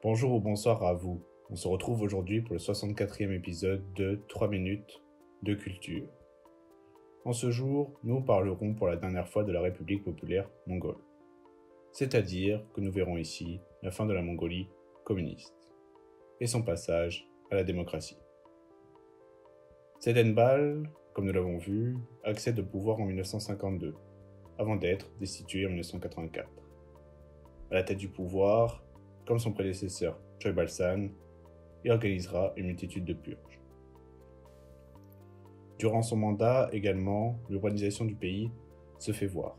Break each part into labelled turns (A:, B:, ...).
A: Bonjour ou bonsoir à vous. On se retrouve aujourd'hui pour le 64e épisode de 3 minutes de culture. En ce jour, nous parlerons pour la dernière fois de la République populaire mongole. C'est-à-dire que nous verrons ici la fin de la Mongolie communiste et son passage à la démocratie. Tsedenbal, comme nous l'avons vu, accède au pouvoir en 1952, avant d'être destitué en 1984. À la tête du pouvoir, comme son prédécesseur Choibalsan, il organisera une multitude de purges. Durant son mandat également, l'urbanisation du pays se fait voir,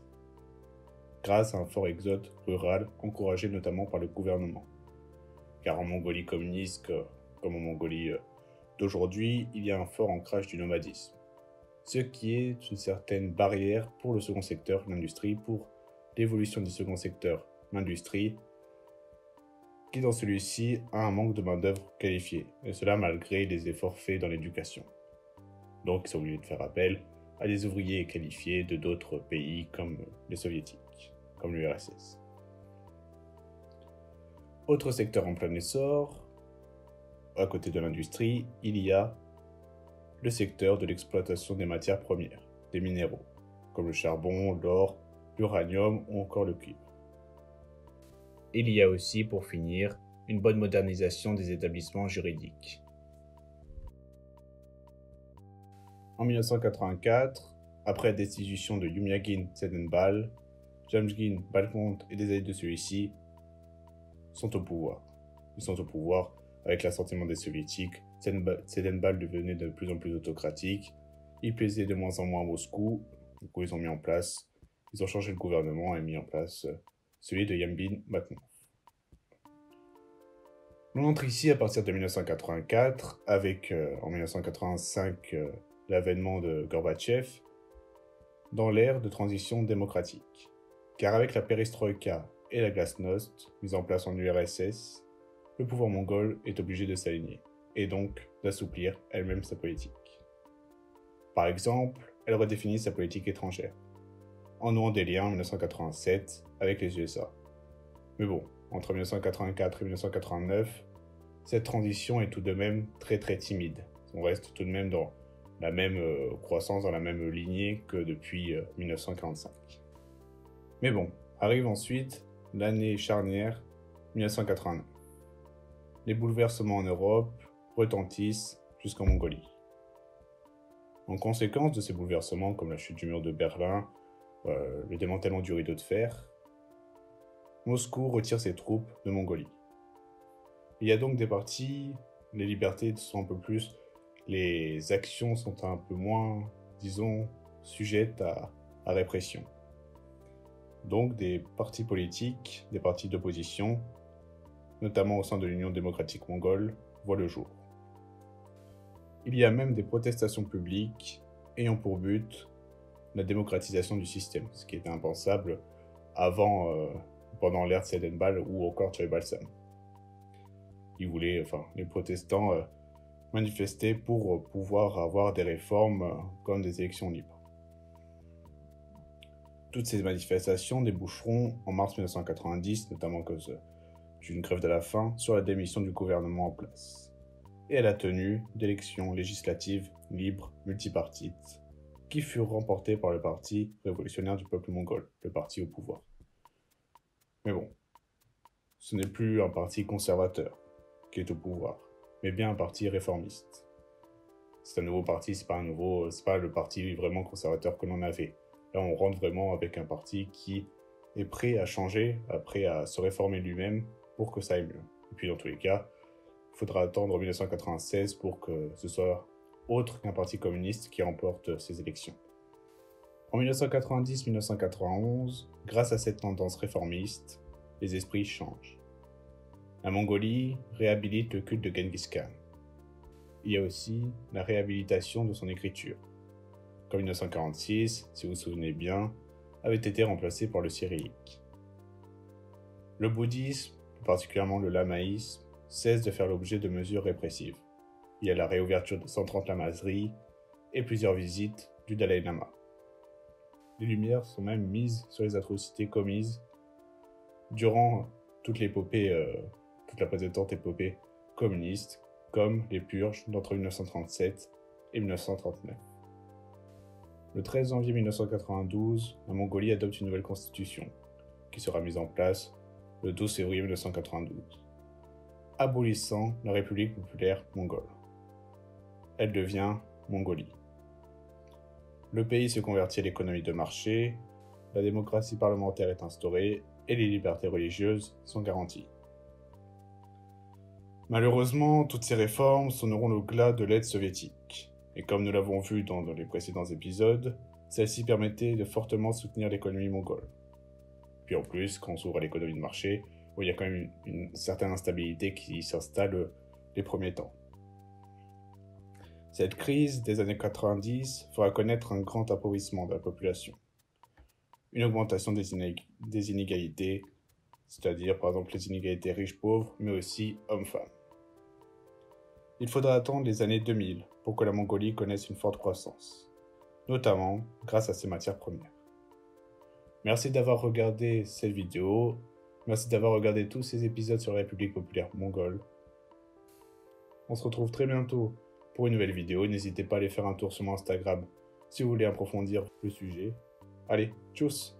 A: grâce à un fort exode rural encouragé notamment par le gouvernement. Car en Mongolie communiste, comme en Mongolie d'aujourd'hui, il y a un fort ancrage du nomadisme, ce qui est une certaine barrière pour le second secteur, l'industrie, pour l'évolution du second secteur, l'industrie, qui dans celui-ci a un manque de main-d'œuvre qualifiée, et cela malgré les efforts faits dans l'éducation. Donc ils sont obligés de faire appel à des ouvriers qualifiés de d'autres pays comme les soviétiques, comme l'URSS. Autre secteur en plein essor, à côté de l'industrie, il y a le secteur de l'exploitation des matières premières, des minéraux, comme le charbon, l'or, l'uranium ou encore le cuivre. Il y a aussi, pour finir, une bonne modernisation des établissements juridiques. En 1984, après la destitution de Yumyagin Tsedenbal, Jamshgin Balkont et des alliés de celui-ci sont au pouvoir. Ils sont au pouvoir avec l'assentiment des soviétiques. Tsedenbal devenait de plus en plus autocratique. Il plaisait de moins en moins à Moscou. Du coup, ils ont changé le gouvernement et mis en place celui de Yambin Matnov. On entre ici à partir de 1984 avec en 1985 l'avènement de Gorbatchev dans l'ère de transition démocratique. Car avec la perestroïka et la glasnost mise en place en URSS, le pouvoir mongol est obligé de s'aligner et donc d'assouplir elle-même sa politique. Par exemple, elle redéfinit sa politique étrangère en nouant des liens en 1987 avec les USA. Mais bon, entre 1984 et 1989, cette transition est tout de même très timide. On reste tout de même dans la même croissance, dans la même lignée que depuis 1945. Mais bon, arrive ensuite l'année charnière 1989. Les bouleversements en Europe retentissent jusqu'en Mongolie. En conséquence de ces bouleversements, comme la chute du mur de Berlin, le démantèlement du rideau de fer, Moscou retire ses troupes de Mongolie. Il y a donc des partis, les libertés sont un peu plus, les actions sont un peu moins, disons, sujettes à répression. Donc des partis politiques, des partis d'opposition, notamment au sein de l'Union démocratique mongole, voient le jour. Il y a même des protestations publiques ayant pour but la démocratisation du système, ce qui était impensable avant, pendant l'ère de Tsedenbal ou encore Choibalsan. Les protestants manifestaient pour pouvoir avoir des réformes comme des élections libres. Toutes ces manifestations déboucheront en mars 1990, notamment à cause d'une grève de la faim, sur la démission du gouvernement en place et à la tenue d'élections législatives libres multipartites qui furent remportées par le Parti révolutionnaire du peuple mongol, le parti au pouvoir. Mais bon, ce n'est plus un parti conservateur qui est au pouvoir, mais bien un parti réformiste. C'est un nouveau parti, c'est pas le parti vraiment conservateur que l'on avait. Là, on rentre vraiment avec un parti qui est prêt à changer, prêt à se réformer lui-même pour que ça aille mieux. Et puis dans tous les cas, il faudra attendre 1996 pour que ce soit autre qu'un parti communiste qui remporte ces élections. En 1990-1991, grâce à cette tendance réformiste, les esprits changent. La Mongolie réhabilite le culte de Genghis Khan. Il y a aussi la réhabilitation de son écriture. Comme 1946, si vous vous souvenez bien, avait été remplacé par le cyrillique. Le bouddhisme, particulièrement le lamaïsme, cesse de faire l'objet de mesures répressives. Il y a la réouverture de 130 lamaseries et plusieurs visites du Dalai Lama. Les lumières sont même mises sur les atrocités commises durant toute l'épopée toute la précédente épopée communiste, comme les purges d'entre 1937 et 1939. Le 13 janvier 1992, la Mongolie adopte une nouvelle constitution, qui sera mise en place le 12 février 1992, abolissant la République populaire mongole. Elle devient Mongolie. Le pays se convertit à l'économie de marché, la démocratie parlementaire est instaurée et les libertés religieuses sont garanties. Malheureusement, toutes ces réformes sonneront le glas de l'aide soviétique. Et comme nous l'avons vu dans les précédents épisodes, celle-ci permettait de fortement soutenir l'économie mongole. Puis en plus, quand on s'ouvre à l'économie de marché, il y a quand même une certaine instabilité qui s'installe les premiers temps. Cette crise des années 90 fera connaître un grand appauvrissement de la population. Une augmentation des inégalités, c'est-à-dire par exemple les inégalités riches-pauvres, mais aussi hommes-femmes. Il faudra attendre les années 2000 pour que la Mongolie connaisse une forte croissance, notamment grâce à ses matières premières. Merci d'avoir regardé cette vidéo, merci d'avoir regardé tous ces épisodes sur la République populaire mongole. On se retrouve très bientôt pour une nouvelle vidéo, n'hésitez pas à aller faire un tour sur mon Instagram si vous voulez approfondir le sujet. Allez, tchuss!